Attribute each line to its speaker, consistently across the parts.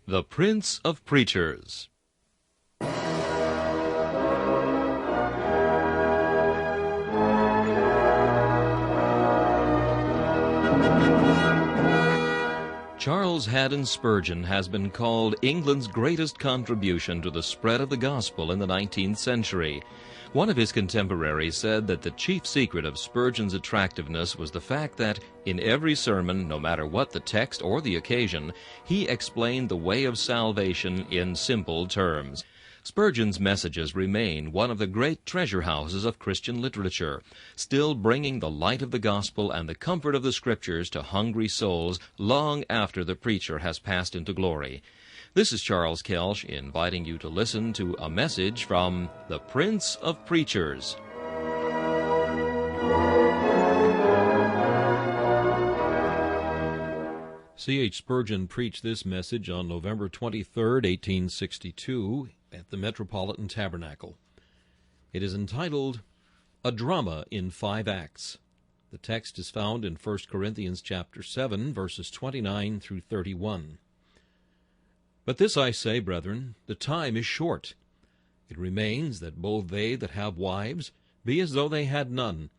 Speaker 1: The Prince of Preachers. Charles Haddon Spurgeon has been called England's greatest contribution to the spread of the gospel in the 19th century. One of his contemporaries said that the chief secret of Spurgeon's attractiveness was the fact that, in every sermon, no matter what the text or the occasion, he explained the way of salvation in simple terms. Spurgeon's messages remain one of the great treasure houses of Christian literature, still bringing the light of the gospel and the comfort of the Scriptures to hungry souls long after the preacher has passed into glory. This is Charles Kelsch inviting you to listen to a message from the Prince of Preachers.
Speaker 2: C.H. Spurgeon preached this message on November 23, 1862, at the Metropolitan Tabernacle. It is entitled, A Drama in 5 Acts. The text is found in 1 Corinthians chapter 7, verses 29 through 31. But this I say, brethren, the time is short. It remains that both they that have wives be as though they had none,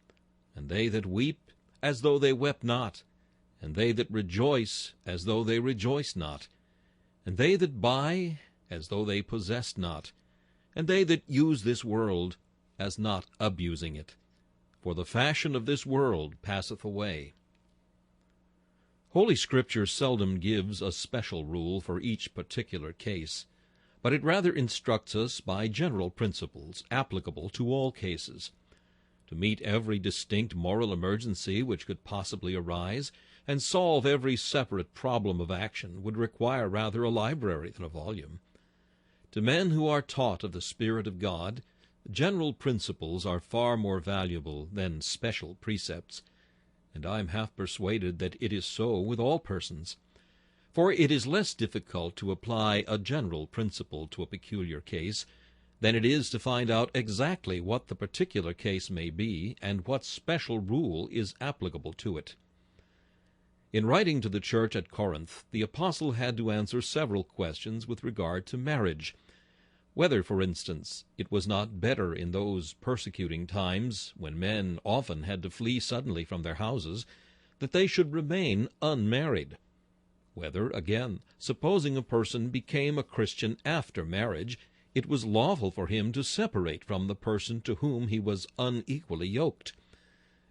Speaker 2: and they that weep as though they wept not, and they that rejoice as though they rejoiced not, and they that buy as though they possessed not, and they that use this world as not abusing it. For the fashion of this world passeth away. Holy Scripture seldom gives a special rule for each particular case, but it rather instructs us by general principles applicable to all cases. To meet every distinct moral emergency which could possibly arise, and solve every separate problem of action, would require rather a library than a volume. To men who are taught of the Spirit of God, general principles are far more valuable than special precepts, and I am half persuaded that it is so with all persons. For it is less difficult to apply a general principle to a peculiar case than it is to find out exactly what the particular case may be and what special rule is applicable to it. In writing to the church at Corinth, the apostle had to answer several questions with regard to marriage. Whether, for instance, it was not better in those persecuting times, when men often had to flee suddenly from their houses, that they should remain unmarried. Whether, again, supposing a person became a Christian after marriage, it was lawful for him to separate from the person to whom he was unequally yoked,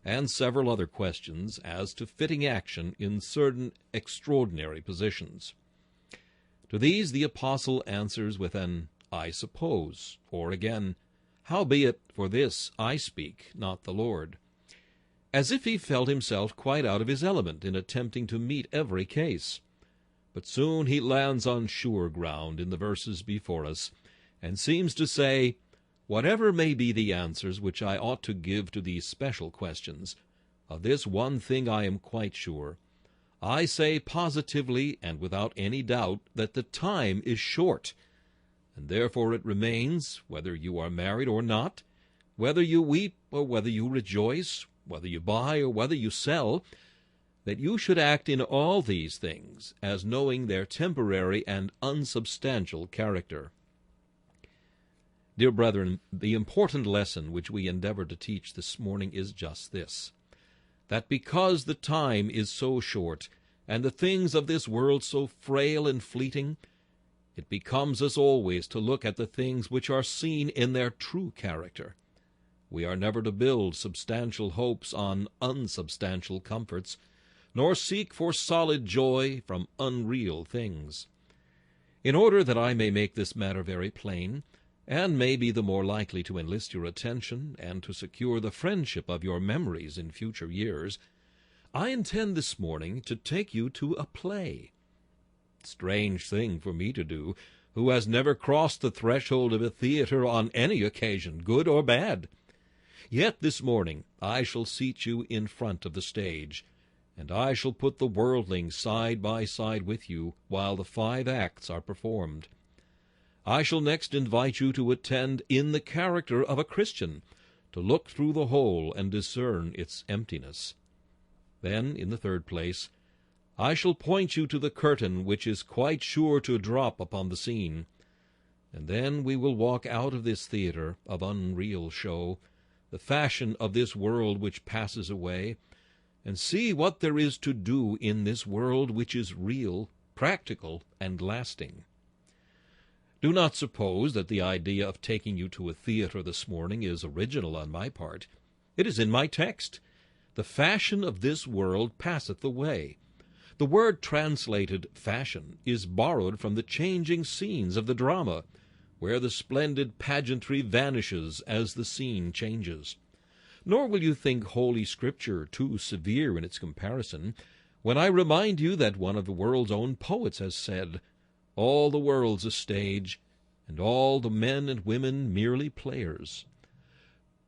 Speaker 2: and several other questions as to fitting action in certain extraordinary positions. To these the apostle answers with an I suppose, or again, howbeit for this I speak, not the Lord, as if he felt himself quite out of his element in attempting to meet every case. But soon he lands on sure ground in the verses before us, and seems to say, whatever may be the answers which I ought to give to these special questions, of this one thing I am quite sure. I say positively and without any doubt that the time is short, and therefore it remains, whether you are married or not, whether you weep or whether you rejoice, whether you buy or whether you sell, that you should act in all these things as knowing their temporary and unsubstantial character. Dear brethren, the important lesson which we endeavor to teach this morning is just this, that because the time is so short, and the things of this world so frail and fleeting, it becomes us always to look at the things which are seen in their true character. We are never to build substantial hopes on unsubstantial comforts, nor seek for solid joy from unreal things. In order that I may make this matter very plain, and may be the more likely to enlist your attention and to secure the friendship of your memories in future years, I intend this morning to take you to a play. Strange thing for me to do, who has never crossed the threshold of a theater on any occasion, good or bad. Yet this morning I shall seat you in front of the stage, and I shall put the worldlings side by side with you while the 5 acts are performed. I shall next invite you to attend in the character of a Christian, to look through the whole and discern its emptiness. Then, in the third place, I shall point you to the curtain which is quite sure to drop upon the scene, and then we will walk out of this theatre of unreal show, the fashion of this world which passes away, and see what there is to do in this world which is real, practical, and lasting. Do not suppose that the idea of taking you to a theatre this morning is original on my part. It is in my text. The fashion of this world passeth away. The word translated fashion is borrowed from the changing scenes of the drama, where the splendid pageantry vanishes as the scene changes. Nor will you think Holy Scripture too severe in its comparison when I remind you that one of the world's own poets has said, "All the world's a stage, and all the men and women merely players."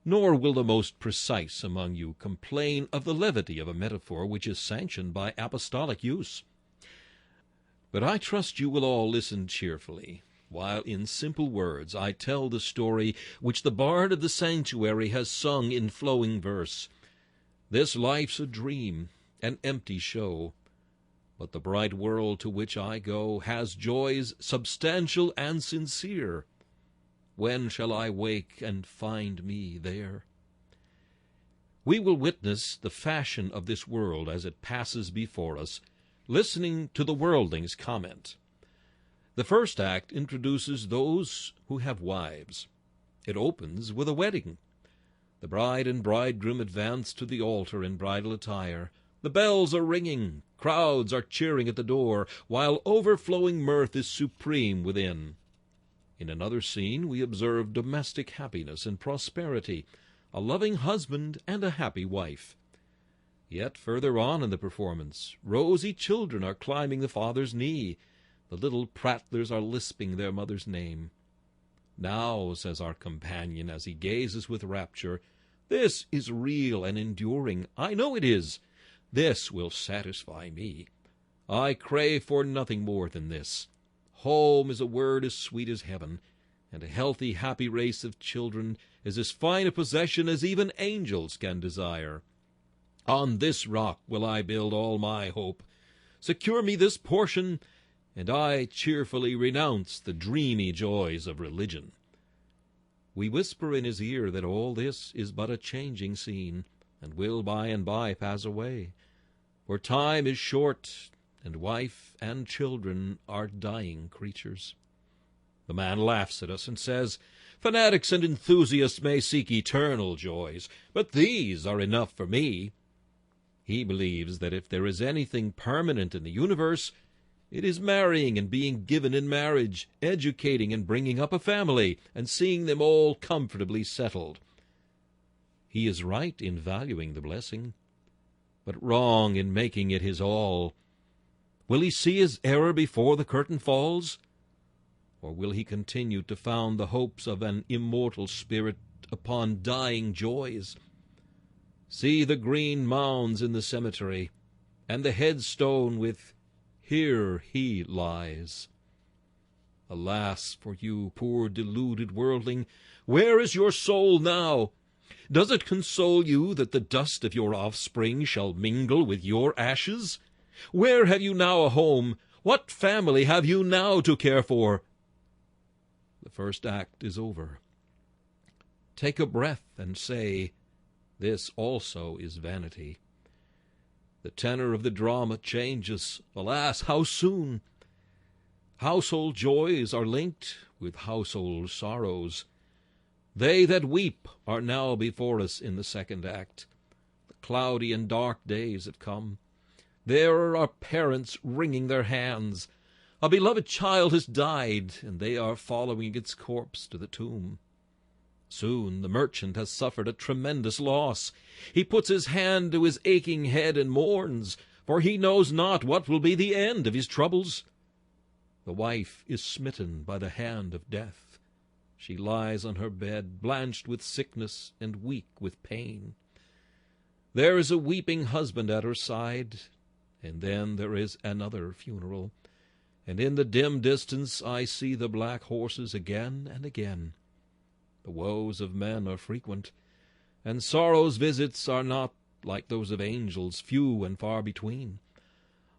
Speaker 2: Nor will the most precise among you complain of the levity of a metaphor which is sanctioned by apostolic use. But I trust you will all listen cheerfully, while in simple words I tell the story which the bard of the sanctuary has sung in flowing verse. This life's a dream, an empty show, but the bright world to which I go has joys substantial and sincere. When shall I wake and find me there? We will witness the fashion of this world as it passes before us, listening to the worldling's comment. The first act introduces those who have wives. It opens with a wedding. The bride and bridegroom advance to the altar in bridal attire. The bells are ringing, crowds are cheering at the door, while overflowing mirth is supreme within. In another scene we observe domestic happiness and prosperity, a loving husband and a happy wife. Yet further on in the performance, rosy children are climbing the father's knee. The little prattlers are lisping their mother's name. "Now," says our companion as he gazes with rapture, "this is real and enduring. I know it is. This will satisfy me. I crave for nothing more than this. Home is a word as sweet as heaven, and a healthy, happy race of children is as fine a possession as even angels can desire. On this rock will I build all my hope. Secure me this portion, and I cheerfully renounce the dreamy joys of religion." We whisper in his ear that all this is but a changing scene, and will by and by pass away. For time is short, and wife and children are dying creatures. The man laughs at us and says, "Fanatics and enthusiasts may seek eternal joys, but these are enough for me." He believes that if there is anything permanent in the universe, it is marrying and being given in marriage, educating and bringing up a family, and seeing them all comfortably settled. He is right in valuing the blessing, but wrong in making it his all. Will he see his error before the curtain falls? Or will he continue to found the hopes of an immortal spirit upon dying joys? See the green mounds in the cemetery, and the headstone with "Here he lies." Alas for you, poor deluded worldling! Where is your soul now? Does it console you that the dust of your offspring shall mingle with your ashes? Where have you now a home? What family have you now to care for? The first act is over. Take a breath and say, "This also is vanity." The tenor of the drama changes. Alas, how soon! Household joys are linked with household sorrows. They that weep are now before us in the second act. The cloudy and dark days have come. There are parents wringing their hands. A beloved child has died, and they are following its corpse to the tomb. Soon the merchant has suffered a tremendous loss. He puts his hand to his aching head and mourns, for he knows not what will be the end of his troubles. The wife is smitten by the hand of death. She lies on her bed, blanched with sickness and weak with pain. There is a weeping husband at her side, and then there is another funeral, and in the dim distance I see the black horses again and again. The woes of men are frequent, and sorrow's visits are not like those of angels, few and far between.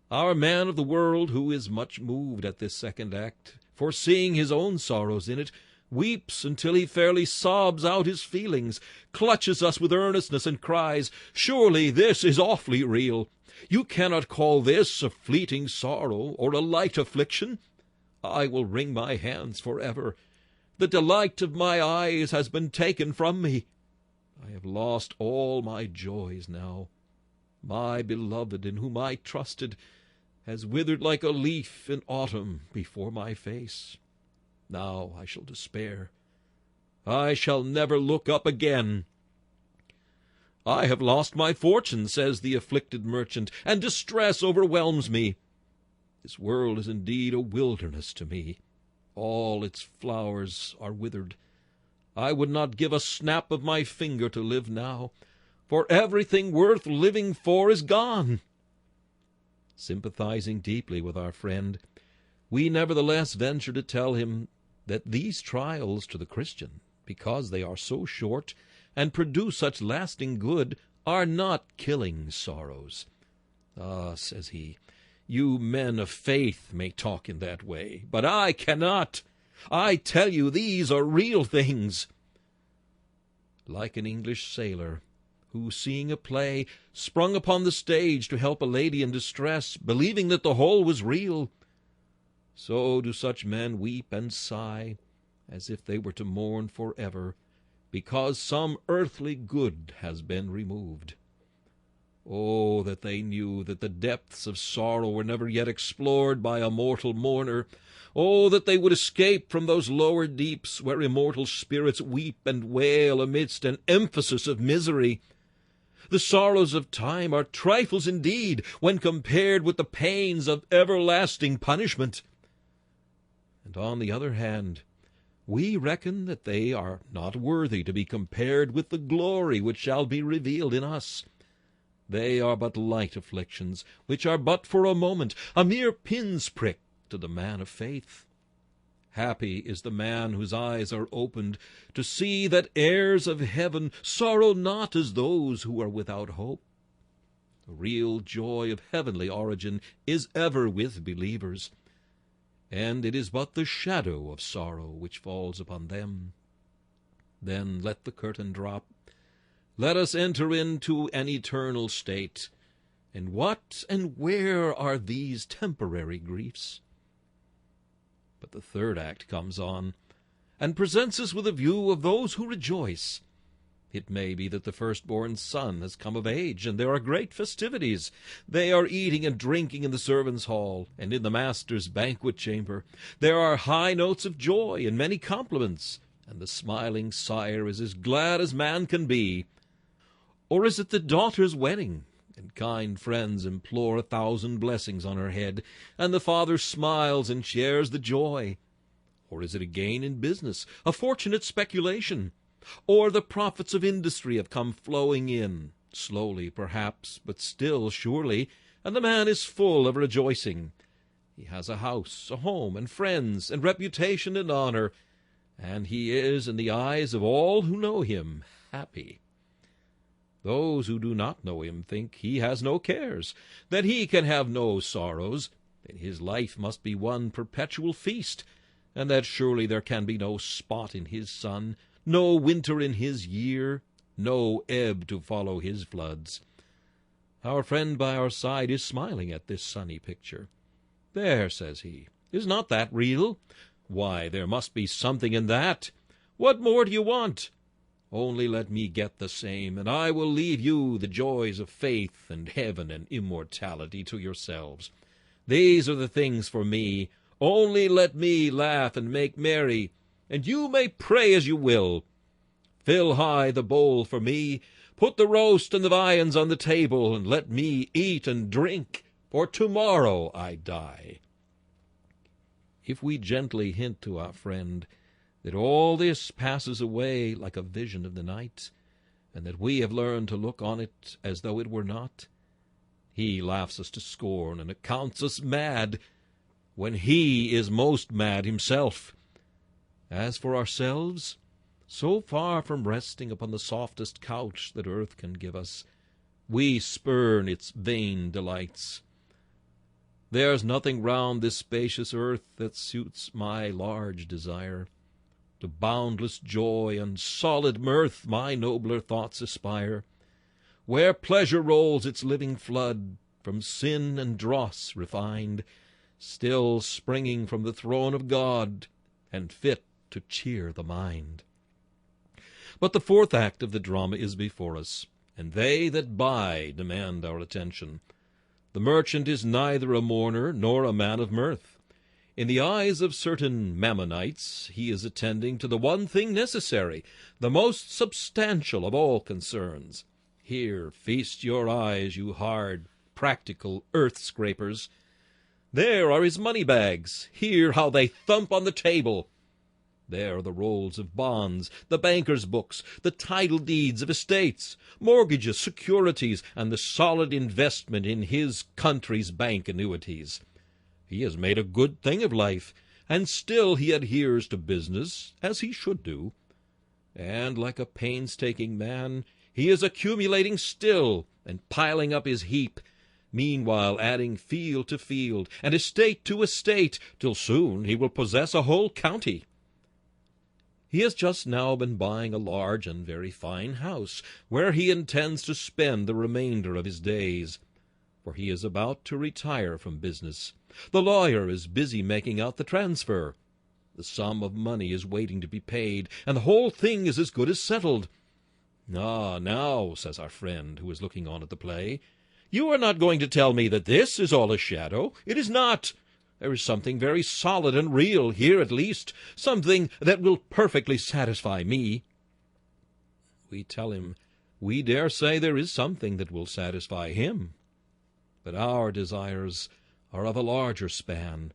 Speaker 2: Our man of the world, who is much moved at this second act, foreseeing his own sorrows in it, weeps until he fairly sobs out his feelings, clutches us with earnestness, and cries, "Surely this is awfully real. You cannot call this a fleeting sorrow or a light affliction. I will wring my hands forever. The delight of my eyes has been taken from me. I have lost all my joys now. My beloved, in whom I trusted, has withered like a leaf in autumn before my face. Now I shall despair. I shall never look up again. I have lost my fortune," says the afflicted merchant, "and distress overwhelms me. This world is indeed a wilderness to me. All its flowers are withered. I would not give a snap of my finger to live now, for everything worth living for is gone." Sympathizing deeply with our friend, we nevertheless venture to tell him that these trials to the Christian, because they are so short and produce such lasting good, are not killing sorrows. "Ah," says he, "you men of faith may talk in that way, but I cannot. I tell you these are real things." Like an English sailor, who, seeing a play, sprung upon the stage to help a lady in distress, believing that the whole was real, so do such men weep and sigh, as if they were to mourn forever, because some earthly good has been removed. Oh, that they knew that the depths of sorrow were never yet explored by a mortal mourner! Oh, that they would escape from those lower deeps where immortal spirits weep and wail amidst an emphasis of misery! The sorrows of time are trifles indeed when compared with the pains of everlasting punishment. And on the other hand, we reckon that they are not worthy to be compared with the glory which shall be revealed in us. They are but light afflictions, which are but for a moment, a mere pin's prick to the man of faith. Happy is the man whose eyes are opened to see that heirs of heaven sorrow not as those who are without hope. The real joy of heavenly origin is ever with believers, and it is but the shadow of sorrow which falls upon them. Then let the curtain drop. Let us enter into an eternal state. And what and where are these temporary griefs? But the third act comes on, and presents us with a view of those who rejoice. It may be that the firstborn son has come of age, and there are great festivities. They are eating and drinking in the servants' hall, and in the master's banquet chamber. There are high notes of joy and many compliments, and the smiling sire is as glad as man can be. Or is it the daughter's wedding, and kind friends implore 1,000 blessings on her head, and the father smiles and shares the joy? Or is it a gain in business, a fortunate speculation? Or the profits of industry have come flowing in, slowly perhaps, but still surely, and the man is full of rejoicing. He has a house, a home, and friends, and reputation and honor, and he is, in the eyes of all who know him, happy. Those who do not know him think he has no cares, that he can have no sorrows, that his life must be one perpetual feast, and that surely there can be no spot in his sun, no winter in his year, no ebb to follow his floods. Our friend by our side is smiling at this sunny picture. "There," says he, "is not that real? Why, there must be something in that. What more do you want? Only let me get the same, and I will leave you the joys of faith and heaven and immortality to yourselves. These are the things for me. Only let me laugh and make merry, and you may pray as you will. Fill high the bowl for me, put the roast and the viands on the table, and let me eat and drink, for tomorrow I die." If we gently hint to our friend that all this passes away like a vision of the night, and that we have learned to look on it as though it were not, he laughs us to scorn and accounts us mad, when he is most mad himself. As for ourselves, so far from resting upon the softest couch that earth can give us, we spurn its vain delights. There's nothing round this spacious earth that suits my large desire. To boundless joy and solid mirth my nobler thoughts aspire. Where pleasure rolls its living flood, from sin and dross refined, still springing from the throne of God, and fit to cheer the mind. But the fourth act of the drama is before us, and they that buy demand our attention. The merchant is neither a mourner nor a man of mirth. In the eyes of certain Mammonites he is attending to the one thing necessary, the most substantial of all concerns. Here feast your eyes, you hard, practical earth-scrapers. There are his money-bags. Hear how they thump on the table. There are the rolls of bonds, the bankers' books, the title deeds of estates, mortgages, securities, and the solid investment in his country's bank annuities. He has made a good thing of life, and still he adheres to business, as he should do. And like a painstaking man, he is accumulating still, and piling up his heap, meanwhile adding field to field, and estate to estate, till soon he will possess a whole county. He has just now been buying a large and very fine house, where he intends to spend the remainder of his days, for he is about to retire from business. The lawyer is busy making out the transfer. The sum of money is waiting to be paid, and the whole thing is as good as settled. "Ah, now," says our friend, who is looking on at the play, "you are not going to tell me that this is all a shadow. It is not. There is something very solid and real here at least, something that will perfectly satisfy me." We tell him we dare say there is something that will satisfy him, but our desires are of a larger span,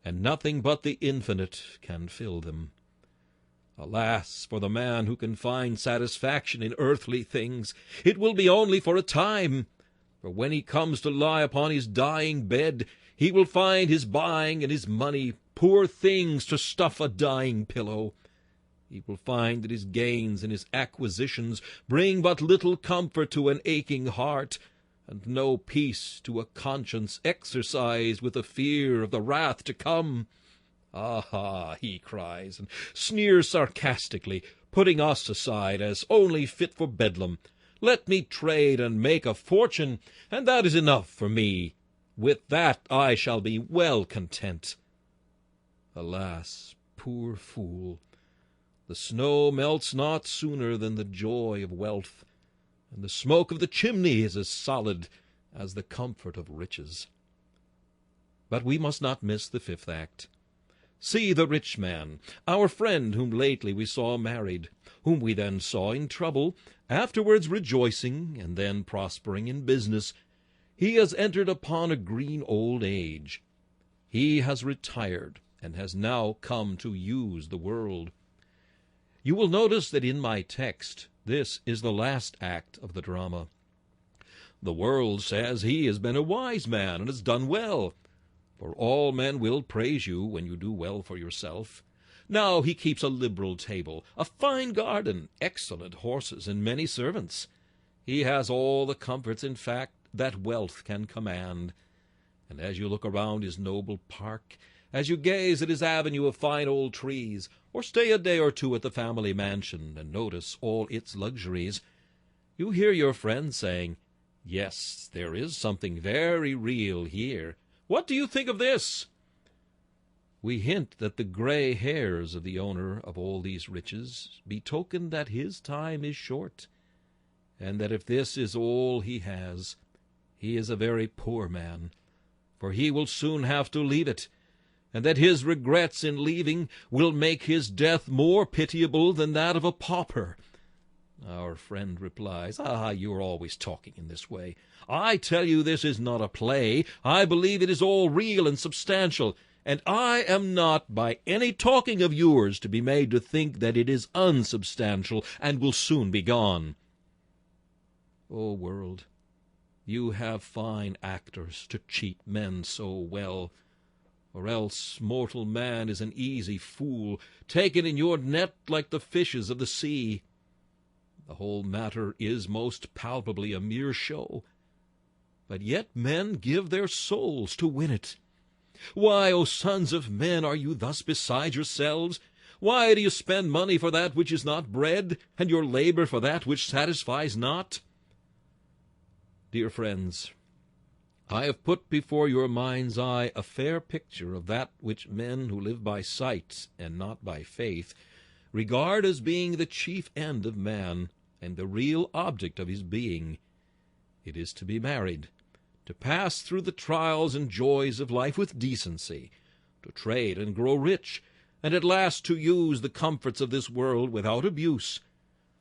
Speaker 2: and nothing but the infinite can fill them. Alas, for the man who can find satisfaction in earthly things! It will be only for a time, for when he comes to lie upon his dying bed, he will find his buying and his money poor things to stuff a dying pillow. He will find that his gains and his acquisitions bring but little comfort to an aching heart, and no peace to a conscience exercised with the fear of the wrath to come. "Aha!" he cries, and sneers sarcastically, putting us aside as only fit for bedlam. "Let me trade and make a fortune, and that is enough for me. With that I shall be well content." Alas, poor fool! The snow melts not sooner than the joy of wealth, and the smoke of the chimney is as solid as the comfort of riches. But we must not miss the fifth act. See the rich man, our friend whom lately we saw married, whom we then saw in trouble, afterwards rejoicing, and then prospering in business. He has entered upon a green old age. He has retired, and has now come to use the world. You will notice that in my text this is the last act of the drama. The world says he has been a wise man and has done well, for all men will praise you when you do well for yourself. Now he keeps a liberal table, a fine garden, excellent horses, and many servants. He has all the comforts, in fact, that wealth can command. And as you look around his noble park, as you gaze at his avenue of fine old trees, or stay a day or two at the family mansion and notice all its luxuries, you hear your friend saying, "Yes, there is something very real here. What do you think of this?" We hint that the gray hairs of the owner of all these riches betoken that his time is short, and that if this is all he has, he is a very poor man, for he will soon have to leave it, and that his regrets in leaving will make his death more pitiable than that of a pauper. Our friend replies, "Ah, you are always talking in this way. I tell you this is not a play. I believe it is all real and substantial, and I am not, by any talking of yours, to be made to think that it is unsubstantial and will soon be gone." O world, you have fine actors to cheat men so well, or else mortal man is an easy fool, taken in your net like the fishes of the sea. The whole matter is most palpably a mere show. but yet men give their souls to win it. Why, O sons of men, are you thus beside yourselves? Why do you spend money for that which is not bread, and your labor for that which satisfies not? Dear friends, I have put before your mind's eye a fair picture of that which men who live by sight and not by faith regard as being the chief end of man and the real object of his being. It is to be married, to pass through the trials and joys of life with decency, to trade and grow rich, and at last to use the comforts of this world without abuse.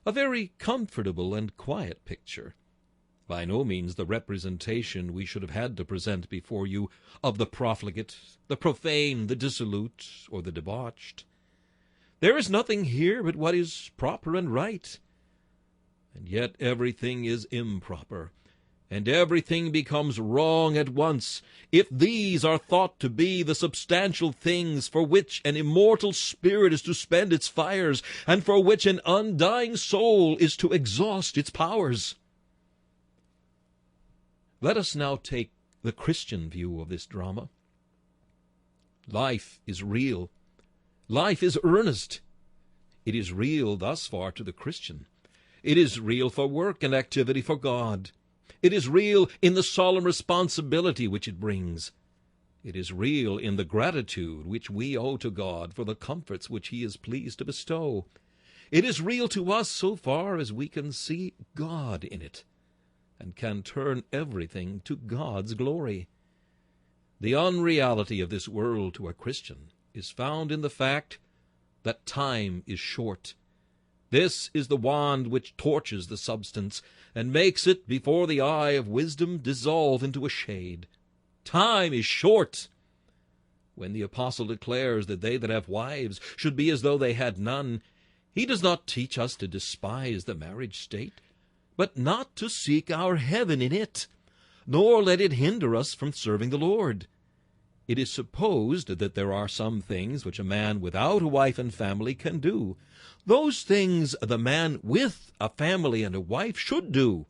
Speaker 2: A very comfortable and quiet picture. By no means the representation we should have had to present before you of the profligate, the profane, the dissolute, or the debauched. There is nothing here but what is proper and right. And yet everything is improper, and everything becomes wrong at once, if these are thought to be the substantial things for which an immortal spirit is to spend its fires, and for which an undying soul is to exhaust its powers. Let us now take the Christian view of this drama. Life is real. Life is earnest. It is real thus far to the Christian. It is real for work and activity for God. It is real in the solemn responsibility which it brings. It is real in the gratitude which we owe to God for the comforts which he is pleased to bestow. It is real to us so far as we can see God in it, and can turn everything to God's glory. The unreality of this world to a Christian is found in the fact that time is short. This is the wand which torches the substance, and makes it, before the eye of wisdom, dissolve into a shade. Time is short. When the apostle declares that they that have wives should be as though they had none, he does not teach us to despise the marriage state, but not to seek our heaven in it, nor let it hinder us from serving the Lord. It is supposed that there are some things which a man without a wife and family can do. Those things the man with a family and a wife should do.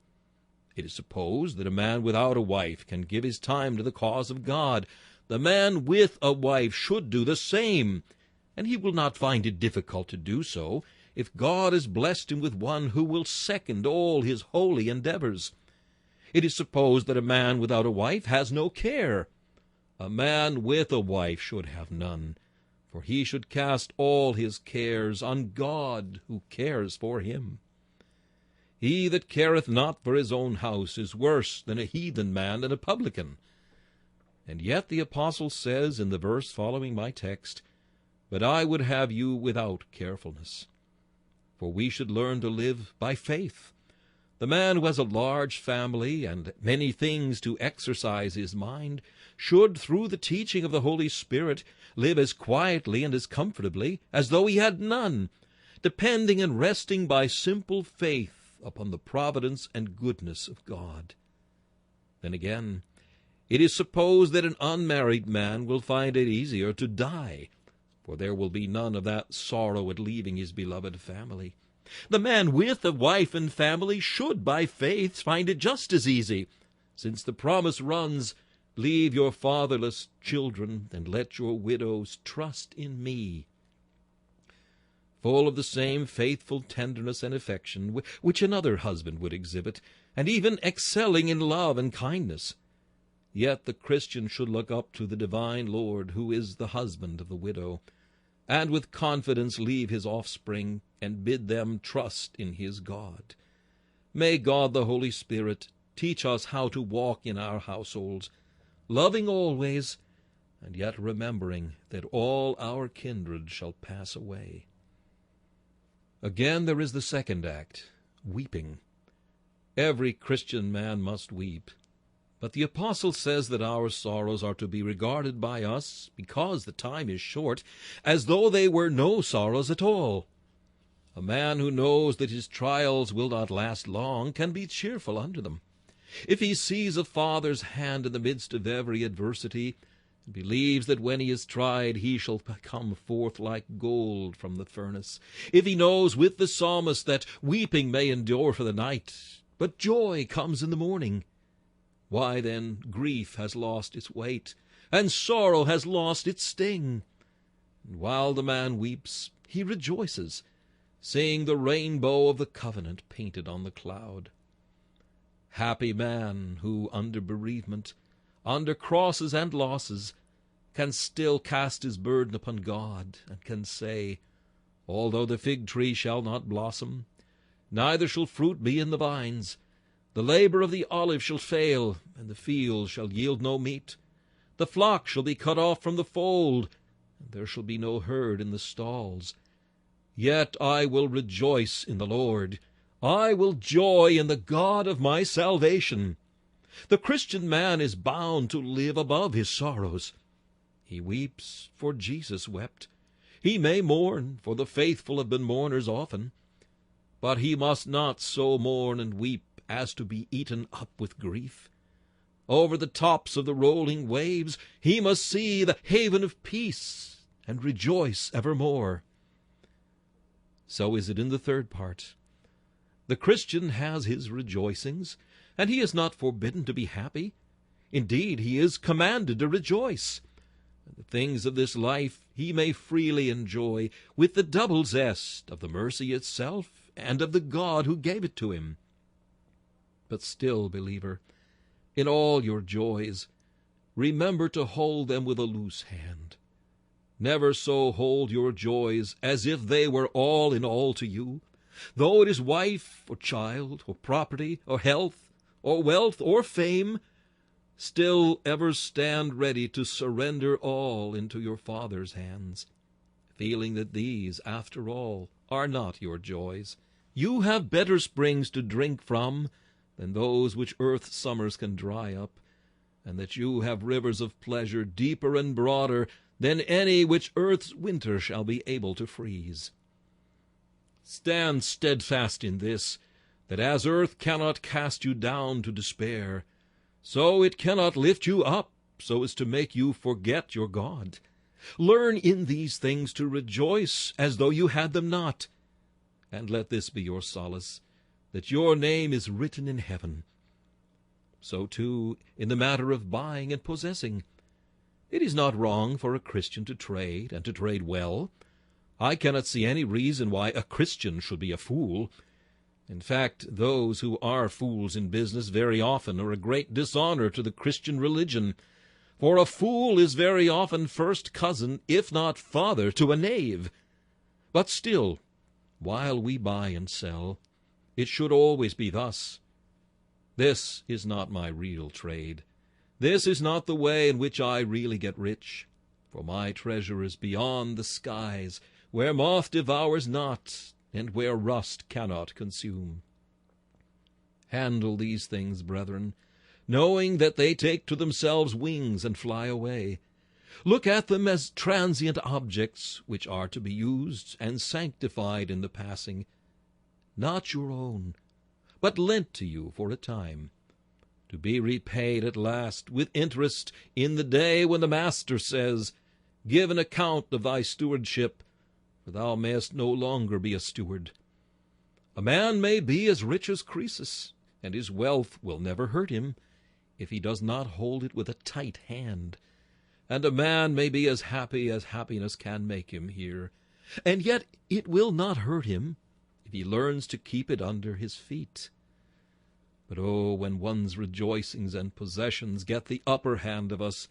Speaker 2: It is supposed that a man without a wife can give his time to the cause of God. The man with a wife should do the same, and he will not find it difficult to do so, if God has blessed him with one who will second all his holy endeavors. It is supposed that a man without a wife has no care. A man with a wife should have none, for he should cast all his cares on God who cares for him. He that careth not for his own house is worse than a heathen man and a publican. And yet the apostle says in the verse following my text, "But I would have you without carefulness." For we should learn to live by faith. The man who has a large family and many things to exercise his mind should, through the teaching of the Holy Spirit, live as quietly and as comfortably as though he had none, depending and resting by simple faith upon the providence and goodness of God. Then again, it is supposed that an unmarried man will find it easier to die, for there will be none of that sorrow at leaving his beloved family. The man with a wife and family should, by faith, find it just as easy, since the promise runs, "Leave your fatherless children, and let your widows trust in me." Full of the same faithful tenderness and affection which another husband would exhibit, and even excelling in love and kindness, yet the Christian should look up to the divine Lord, who is the husband of the widow, and with confidence leave his offspring and bid them trust in his God. May God the Holy Spirit teach us how to walk in our households, loving always, and yet remembering that all our kindred shall pass away. Again there is the second act, weeping. Every Christian man must weep. But the apostle says that our sorrows are to be regarded by us, because the time is short, as though they were no sorrows at all. A man who knows that his trials will not last long can be cheerful under them. If he sees a father's hand in the midst of every adversity, and believes that when he is tried he shall come forth like gold from the furnace, if he knows with the psalmist that weeping may endure for the night, but joy comes in the morning, Why then grief has lost its weight, and sorrow has lost its sting. And while the man weeps, he rejoices, seeing the rainbow of the covenant painted on the cloud. Happy man who, under bereavement, under crosses and losses, can still cast his burden upon God, and can say, Although the fig tree shall not blossom, neither shall fruit be in the vines, the labor of the olive shall fail, and the field shall yield no meat. The flock shall be cut off from the fold, and there shall be no herd in the stalls. Yet I will rejoice in the Lord. I will joy in the God of my salvation. The Christian man is bound to live above his sorrows. He weeps, for Jesus wept. He may mourn, for the faithful have been mourners often. But he must not so mourn and weep as to be eaten up with grief. Over the tops of the rolling waves he must see the haven of peace, and rejoice evermore. So is it in the third part. The Christian has his rejoicings, and he is not forbidden to be happy. Indeed, he is commanded to rejoice. And the things of this life he may freely enjoy, with the double zest of the mercy itself and of the God who gave it to him. But still, believer, in all your joys, remember to hold them with a loose hand. Never so hold your joys as if they were all in all to you, though it is wife or child or property or health or wealth or fame. Still ever stand ready to surrender all into your Father's hands, feeling that these, after all, are not your joys. You have better springs to drink from than those which earth's summers can dry up, and that you have rivers of pleasure deeper and broader than any which earth's winter shall be able to freeze. Stand steadfast in this, that as earth cannot cast you down to despair, so it cannot lift you up so as to make you forget your God. Learn in these things to rejoice as though you had them not, and let this be your solace, that your name is written in heaven. So, too, in the matter of buying and possessing. It is not wrong for a Christian to trade, and to trade well. I cannot see any reason why a Christian should be a fool. In fact, those who are fools in business very often are a great dishonor to the Christian religion, for a fool is very often first cousin, if not father, to a knave. But still, while we buy and sell, it should always be thus. This is not my real trade. This is not the way in which I really get rich, for my treasure is beyond the skies, where moth devours not, and where rust cannot consume. Handle these things, brethren, knowing that they take to themselves wings and fly away. Look at them as transient objects, which are to be used and sanctified in the passing, not your own, but lent to you for a time, to be repaid at last with interest in the day when the Master says, Give an account of thy stewardship, for thou mayest no longer be a steward. A man may be as rich as Croesus, and his wealth will never hurt him, if he does not hold it with a tight hand. And a man may be as happy as happiness can make him here, and yet it will not hurt him, if he learns to keep it under his feet. But oh, when one's rejoicings and possessions get the upper hand of us,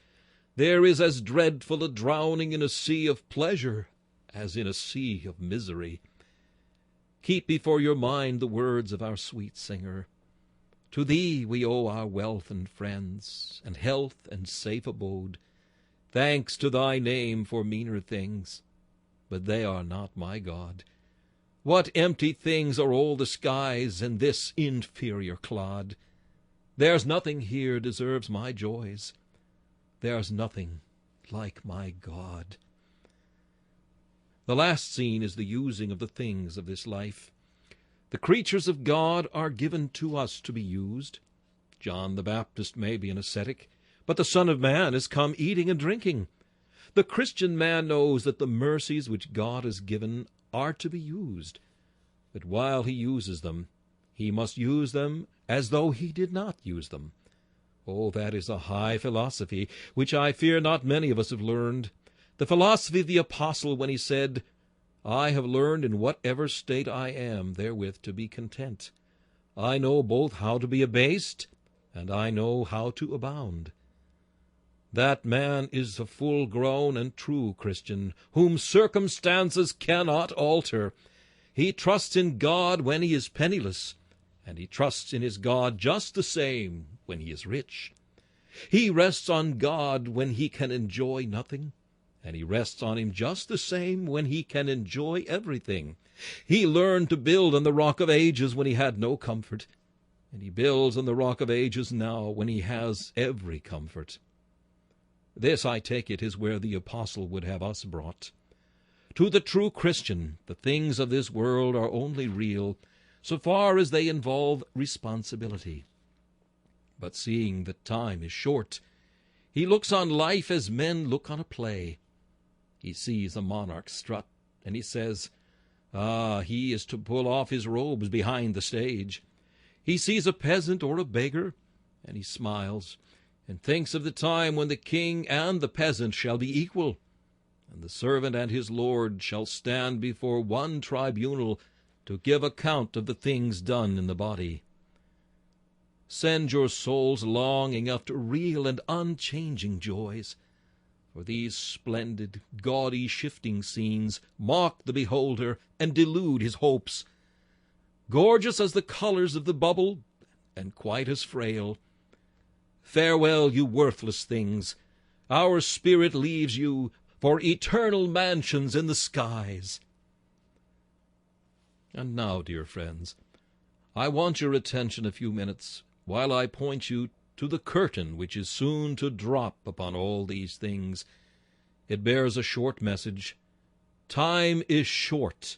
Speaker 2: there is as dreadful a drowning in a sea of pleasure as in a sea of misery. Keep before your mind the words of our sweet singer. To thee we owe our wealth and friends, and health and safe abode. Thanks to thy name for meaner things, but they are not my God. What empty things are all the skies and this inferior clod? There's nothing here deserves my joys. There's nothing like my God. The last scene is the using of the things of this life. The creatures of God are given to us to be used. John the Baptist may be an ascetic, but the Son of Man is come eating and drinking. The Christian man knows that the mercies which God has given are to be used, but while he uses them, he must use them as though he did not use them. Oh, that is a high philosophy, which I fear not many of us have learned. The philosophy of the apostle when he said, I have learned in whatever state I am therewith to be content. I know both how to be abased, and I know how to abound. That man is a full-grown and true Christian, whom circumstances cannot alter. He trusts in God when he is penniless, and he trusts in his God just the same when he is rich. He rests on God when he can enjoy nothing, and he rests on him just the same when he can enjoy everything. He learned to build on the rock of ages when he had no comfort, and he builds on the rock of ages now when he has every comfort. This, I take it, is where the apostle would have us brought. To the true Christian, the things of this world are only real so far as they involve responsibility. But seeing that time is short, he looks on life as men look on a play. He sees a monarch strut, and he says, he is to pull off his robes behind the stage. He sees a peasant or a beggar, and he smiles, and thinks of the time when the king and the peasant shall be equal, and the servant and his lord shall stand before one tribunal to give account of the things done in the body. Send your souls longing after real and unchanging joys, for these splendid, gaudy, shifting scenes mock the beholder and delude his hopes. Gorgeous as the colors of the bubble, and quite as frail. Farewell, you worthless things. Our spirit leaves you for eternal mansions in the skies. And now, dear friends, I want your attention a few minutes while I point you to the curtain which is soon to drop upon all these things. It bears a short message. Time is short.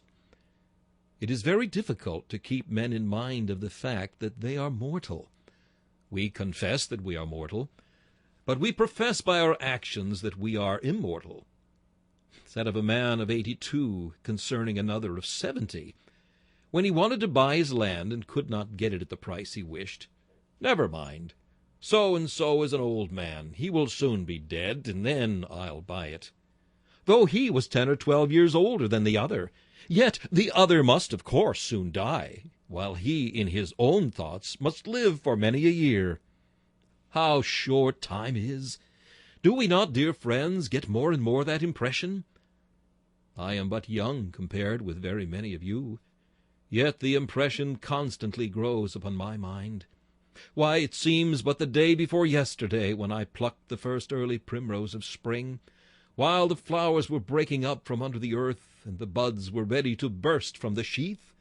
Speaker 2: It is very difficult to keep men in mind of the fact that they are mortal. We confess that we are mortal, but we profess by our actions that we are immortal. Said of a man of 82 concerning another of 70, when he wanted to buy his land and could not get it at the price he wished, "Never mind. So-and-so is an old man. He will soon be dead, and then I'll buy it." Though he was 10 or 12 years older than the other, yet the other must, of course, soon die, while he, in his own thoughts, must live for many a year. How short time is! Do we not, dear friends, get more and more that impression? I am but young compared with very many of you, yet the impression constantly grows upon my mind. Why, it seems but the day before yesterday when I plucked the first early primrose of spring, while the flowers were breaking up from under the earth, and the buds were ready to burst from the sheath.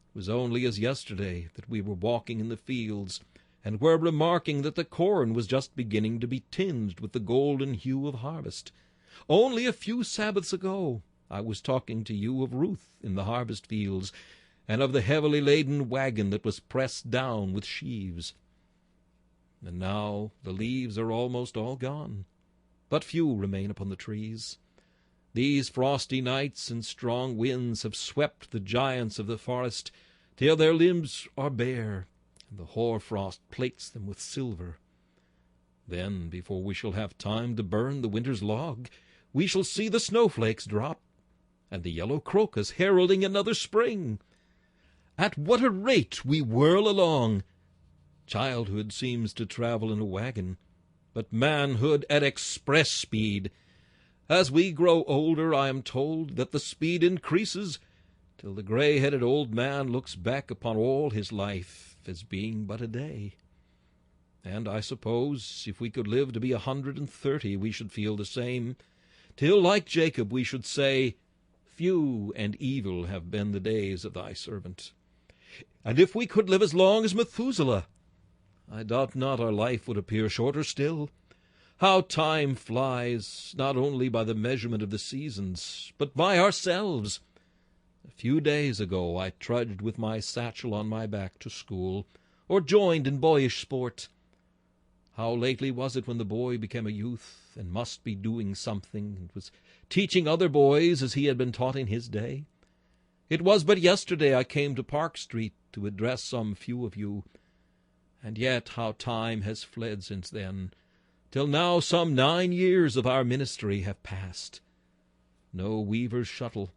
Speaker 2: It was only as yesterday that we were walking in the fields, and were remarking that the corn was just beginning to be tinged with the golden hue of harvest. Only a few Sabbaths ago I was talking to you of Ruth in the harvest fields, and of the heavily laden wagon that was pressed down with sheaves. And now the leaves are almost all gone, but few remain upon the trees. These frosty nights and strong winds have swept the giants of the forest till their limbs are bare, and the hoar-frost plates them with silver. Then, before we shall have time to burn the winter's log, we shall see the snowflakes drop, and the yellow crocus heralding another spring. At what a rate we whirl along! Childhood seems to travel in a wagon, but manhood at express speed. As we grow older, I am told that the speed increases, till the gray-headed old man looks back upon all his life as being but a day. And I suppose if we could live to be 130, we should feel the same, till, like Jacob, we should say, "Few and evil have been the days of thy servant." And if we could live as long as Methuselah, I doubt not our life would appear shorter still. How time flies, not only by the measurement of the seasons, but by ourselves. A few days ago I trudged with my satchel on my back to school, or joined in boyish sport. How lately was it when the boy became a youth, and must be doing something, and was teaching other boys as he had been taught in his day? It was but yesterday I came to Park Street to address some few of you, And yet how time has fled since then, till now some 9 years of our ministry have passed. No weaver's shuttle,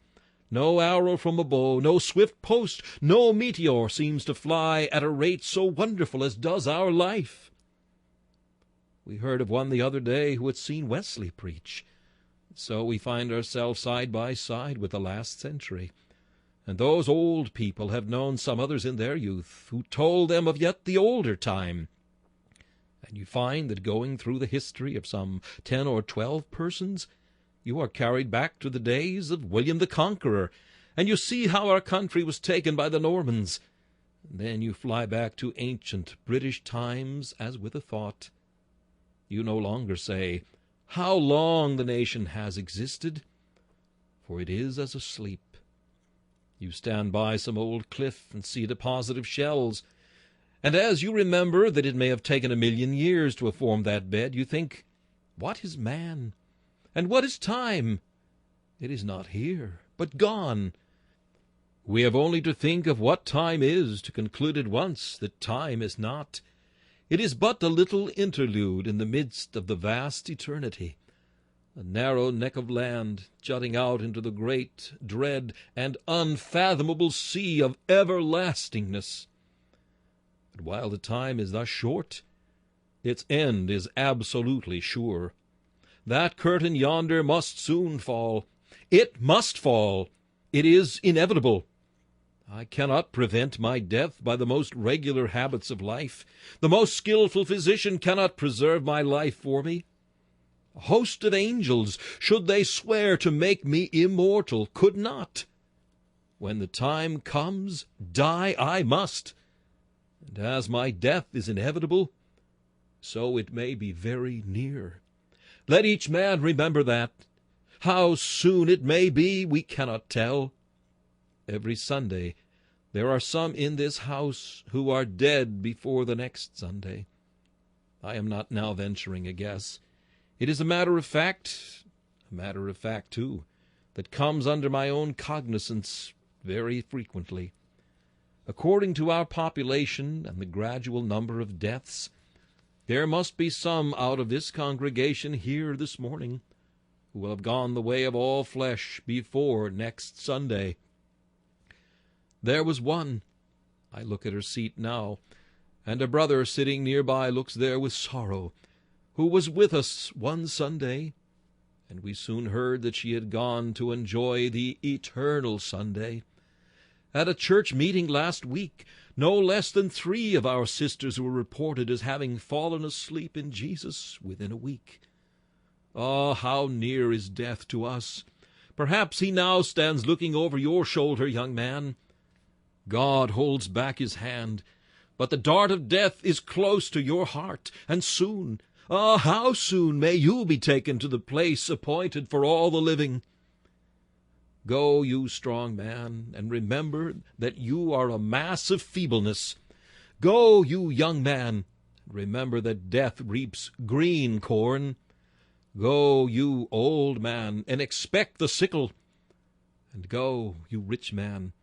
Speaker 2: no arrow from a bow, no swift post, no meteor seems to fly at a rate so wonderful as does our life. We heard of one the other day who had seen Wesley preach. So we find ourselves side by side with the last century. And those old people have known some others in their youth, who told them of yet the older time. And you find that going through the history of some 10 or 12 persons, you are carried back to the days of William the Conqueror, and you see how our country was taken by the Normans. And then you fly back to ancient British times as with a thought. You no longer say, how long the nation has existed, for it is as asleep. You stand by some old cliff and see a deposit of shells, and as you remember that it may have taken 1,000,000 years to have formed that bed, you think, what is man, and what is time? It is not here, but gone. We have only to think of what time is to conclude at once that time is not. It is but a little interlude in the midst of the vast eternity, a narrow neck of land jutting out into the great, dread, and unfathomable sea of everlastingness. But while the time is thus short, its end is absolutely sure. That curtain yonder must soon fall. It must fall. It is inevitable. I cannot prevent my death by the most regular habits of life. The most skillful physician cannot preserve my life for me. A host of angels, should they swear to make me immortal, could not. When the time comes, die I must. And as my death is inevitable, so it may be very near. Let each man remember that. How soon it may be, we cannot tell. Every Sunday there are some in this house who are dead before the next Sunday. I am not now venturing a guess. It is a matter of fact, too, that comes under my own cognizance very frequently. According to our population and the gradual number of deaths, there must be some out of this congregation here this morning who will have gone the way of all flesh before next Sunday. There was one, I look at her seat now, and a brother sitting near by looks there with sorrow, who was with us one Sunday, and we soon heard that she had gone to enjoy the eternal Sunday. At a church meeting last week, no less than 3 of our sisters were reported as having fallen asleep in Jesus within a week. Ah, how near is death to us! Perhaps he now stands looking over your shoulder, young man. God holds back his hand, but the dart of death is close to your heart, and soon, ah, how soon may you be taken to the place appointed for all the living. Go, you strong man, and remember that you are a mass of feebleness. Go, you young man, and remember that death reaps green corn. Go, you old man, and expect the sickle. And go, you rich man,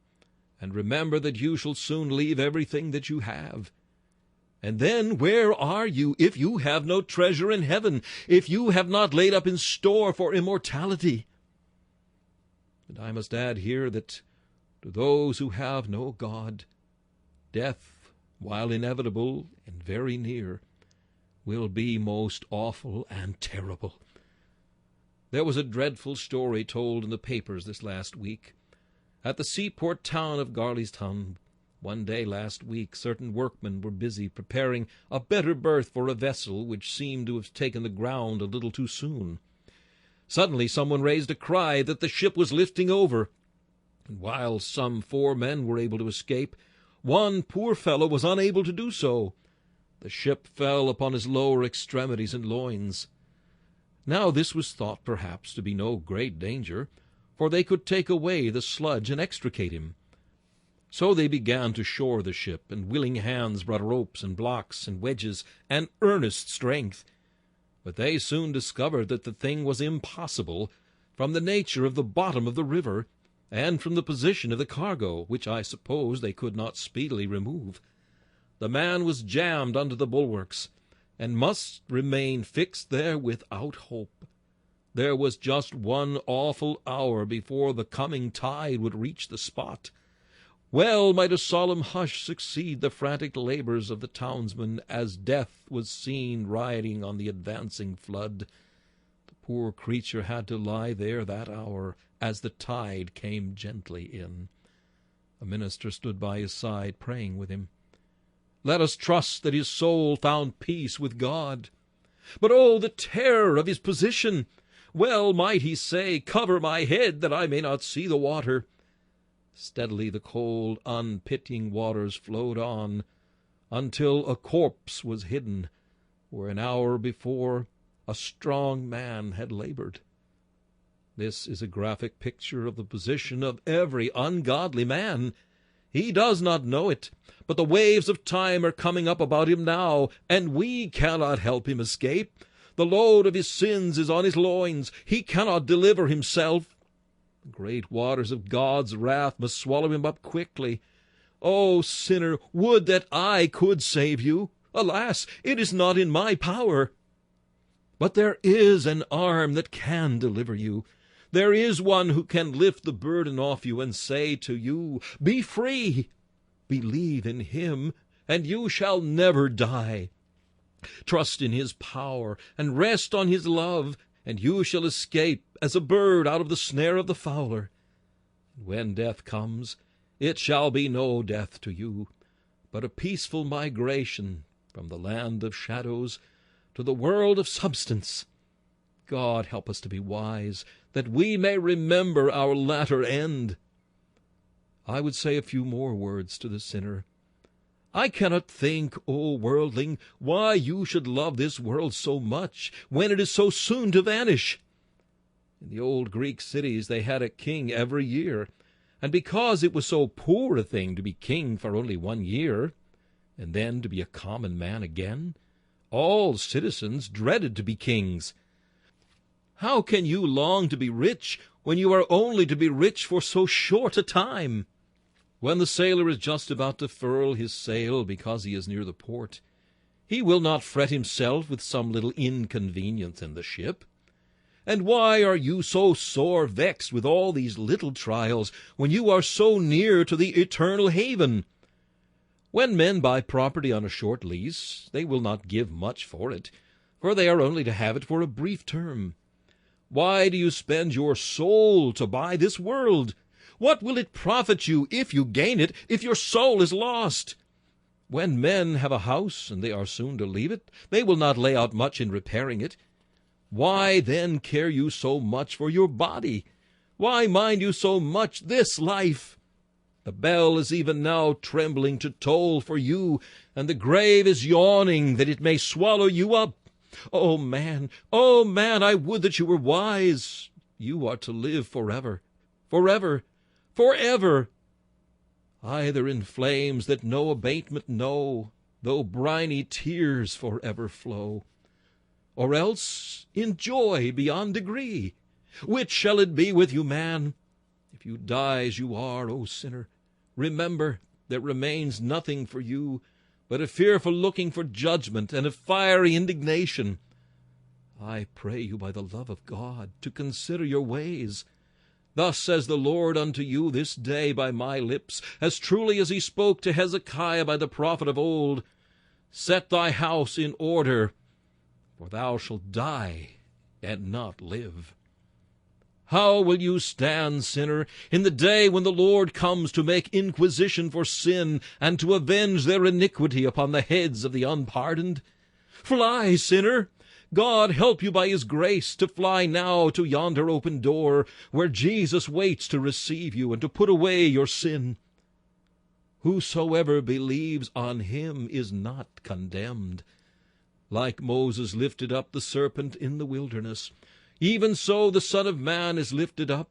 Speaker 2: and remember that you shall soon leave everything that you have. And then where are you if you have no treasure in heaven, if you have not laid up in store for immortality? And I must add here that to those who have no God, death, while inevitable and very near, will be most awful and terrible. There was a dreadful story told in the papers this last week. At the seaport town of Garleystown, one day last week, certain workmen were busy preparing a better berth for a vessel which seemed to have taken the ground a little too soon. Suddenly someone raised a cry that the ship was lifting over, and while some 4 men were able to escape, one poor fellow was unable to do so. The ship fell upon his lower extremities and loins. Now this was thought perhaps to be no great danger, for they could take away the sludge and extricate him. So they began to shore the ship, and willing hands brought ropes and blocks and wedges and earnest strength. But they soon discovered that the thing was impossible, from the nature of the bottom of the river, and from the position of the cargo, which I suppose they could not speedily remove. The man was jammed under the bulwarks, and must remain fixed there without hope. There was just one awful hour before the coming tide would reach the spot. Well might a solemn hush succeed the frantic labors of the townsmen as death was seen riding on the advancing flood. The poor creature had to lie there that hour as the tide came gently in. A minister stood by his side, praying with him. Let us trust that his soul found peace with God. But oh, the terror of his position! Well might he say, Cover my head, that I may not see the water. Steadily the cold, unpitying waters flowed on, until a corpse was hidden, where an hour before a strong man had labored. This is a graphic picture of the position of every ungodly man. He does not know it, but the waves of time are coming up about him now, and we cannot help him escape. The load of his sins is on his loins. He cannot deliver himself. The great waters of God's wrath must swallow him up quickly. O sinner, would that I could save you! Alas, it is not in my power. But there is an arm that can deliver you. There is one who can lift the burden off you and say to you, Be free! Believe in him, and you shall never die. Trust in his power, and rest on his love, and you shall escape as a bird out of the snare of the fowler. And when death comes, it shall be no death to you, but a peaceful migration from the land of shadows to the world of substance. God help us to be wise, that we may remember our latter end. I would say a few more words to the sinner. I cannot think, O worldling, why you should love this world so much, when it is so soon to vanish. In the old Greek cities they had a king every year, and because it was so poor a thing to be king for only 1 year, and then to be a common man again, all citizens dreaded to be kings. How can you long to be rich when you are only to be rich for so short a time? When the sailor is just about to furl his sail because he is near the port, he will not fret himself with some little inconvenience in the ship. And why are you so sore vexed with all these little trials when you are so near to the eternal haven? When men buy property on a short lease, they will not give much for it, for they are only to have it for a brief term. Why do you spend your soul to buy this world? What will it profit you if you gain it, if your soul is lost? When men have a house and they are soon to leave it, they will not lay out much in repairing it. Why then care you so much for your body? Why mind you so much this life? The bell is even now trembling to toll for you, and the grave is yawning that it may swallow you up. O man, I would that you were wise. You are to live forever, forever, forever, either in flames that no abatement know, though briny tears forever flow, or else in joy beyond degree. Which shall it be with you, man? If you die as you are, O sinner, remember there remains nothing for you but a fearful looking for judgment and a fiery indignation. I pray you by the love of God to consider your ways. Thus says the Lord unto you this day by my lips, as truly as he spoke to Hezekiah by the prophet of old, Set thy house in order, for thou shalt die and not live. How will you stand, sinner, in the day when the Lord comes to make inquisition for sin and to avenge their iniquity upon the heads of the unpardoned? Fly, sinner! God help you by his grace to fly now to yonder open door, where Jesus waits to receive you and to put away your sin. Whosoever believes on him is not condemned. Like Moses lifted up the serpent in the wilderness, even so the Son of Man is lifted up,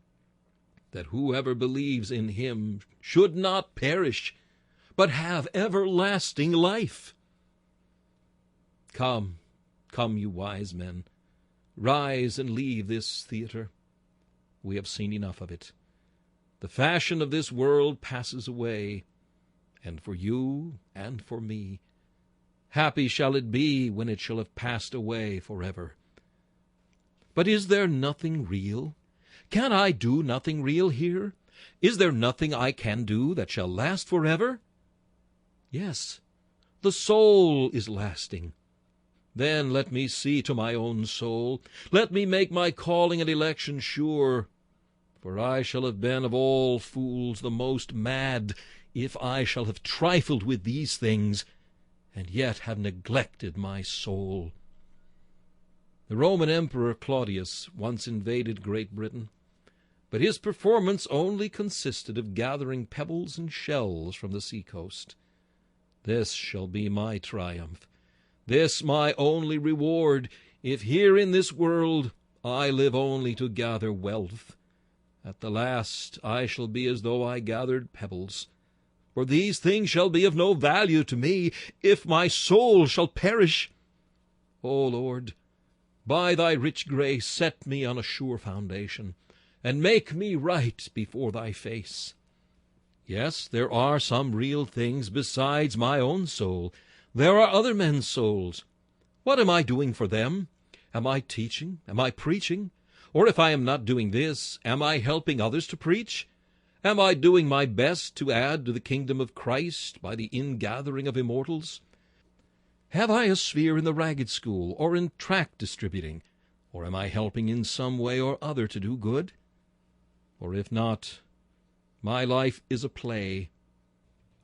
Speaker 2: that whoever believes in him should not perish, but have everlasting life. Come, you wise men, rise and leave this theater. We have seen enough of it. The fashion of this world passes away, and for you, and for me. Happy shall it be when it shall have passed away forever. But is there nothing real? Can I do nothing real here? Is there nothing I can do that shall last forever? Yes, the soul is lasting. Then let me see to my own soul. Let me make my calling and election sure. For I shall have been of all fools the most mad, if I shall have trifled with these things, and yet have neglected my soul. The Roman Emperor Claudius once invaded Great Britain, but his performance only consisted of gathering pebbles and shells from the sea-coast. This shall be my triumph, this my only reward, if here in this world I live only to gather wealth. At the last I shall be as though I gathered pebbles, for these things shall be of no value to me, if my soul shall perish. O Lord, by thy rich grace set me on a sure foundation, and make me right before thy face. Yes, there are some real things besides my own soul. There are other men's souls. What am I doing for them? Am I teaching? Am I preaching? Or if I am not doing this, am I helping others to preach? Am I doing my best to add to the kingdom of Christ by the ingathering of immortals? Have I a sphere in the ragged school, or in tract distributing? Or am I helping in some way or other to do good? Or if not, my life is a play.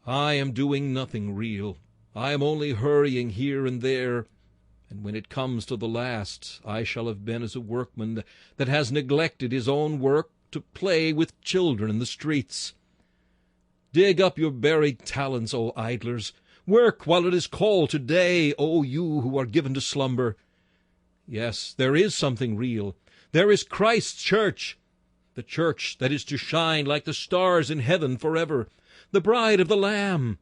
Speaker 2: I am doing nothing real. I am only hurrying here and there, and when it comes to the last, I shall have been as a workman that has neglected his own work to play with children in the streets. Dig up your buried talents, O idlers. Work while it is called today, O you who are given to slumber. Yes, there is something real. There is Christ's church, the church that is to shine like the stars in heaven forever, the bride of the Lamb.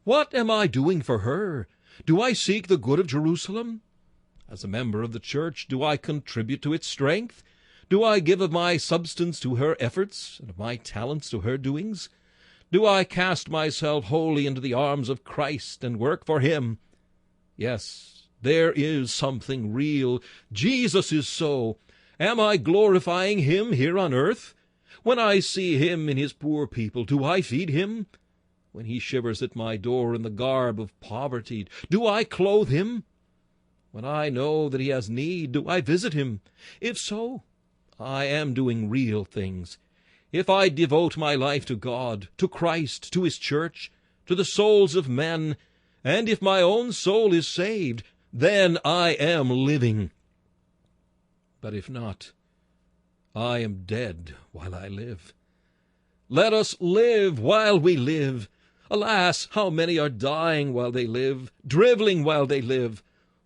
Speaker 2: What am I doing for her? Do I seek the good of Jerusalem? As a member of the church, do I contribute to its strength? Do I give of my substance to her efforts, and of my talents to her doings? Do I cast myself wholly into the arms of Christ and work for him? Yes, there is something real. Jesus is so. Am I glorifying him here on earth? When I see him in his poor people, do I feed him? When he shivers at my door in the garb of poverty, do I clothe him? When I know that he has need, do I visit him? If so, I am doing real things. If I devote my life to God, to Christ, to his church, to the souls of men, and if my own soul is saved, then I am living. But if not, I am dead while I live. Let us live while we live. Alas, how many are dying while they live, drivelling while they live.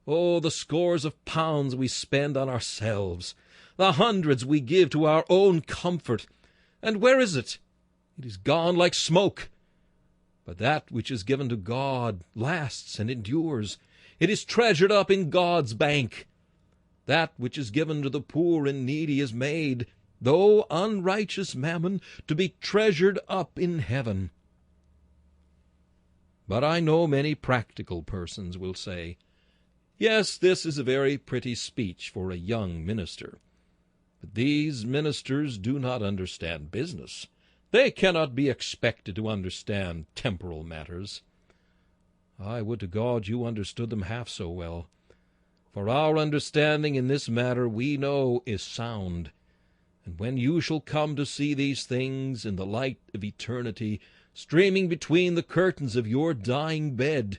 Speaker 2: Oh, the scores of pounds we spend on ourselves, the hundreds we give to our own comfort. And where is it? It is gone like smoke. But that which is given to God lasts and endures. It is treasured up in God's bank. That which is given to the poor and needy is made, though unrighteous mammon, to be treasured up in heaven. But I know many practical persons will say, yes, this is a very pretty speech for a young minister. But these ministers do not understand business. They cannot be expected to understand temporal matters. I would to God you understood them half so well. For our understanding in this matter we know is sound. And when you shall come to see these things in the light of eternity, streaming between the curtains of your dying bed,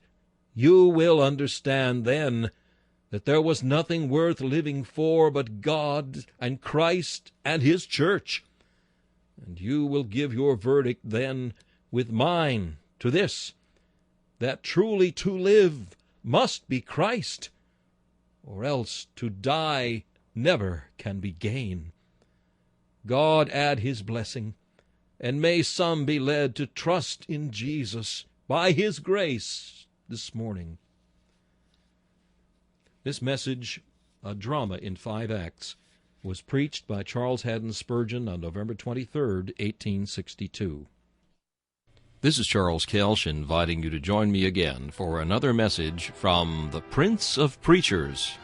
Speaker 2: you will understand then that there was nothing worth living for but God and Christ and his church. And you will give your verdict then with mine to this, that truly to live must be Christ, or else to die never can be gain. God add his blessing, and may some be led to trust in Jesus by his grace this morning. This message, a drama in 5 acts, was preached by Charles Haddon Spurgeon on November 23, 1862.
Speaker 1: This is Charles Kelsch inviting you to join me again for another message from the Prince of Preachers.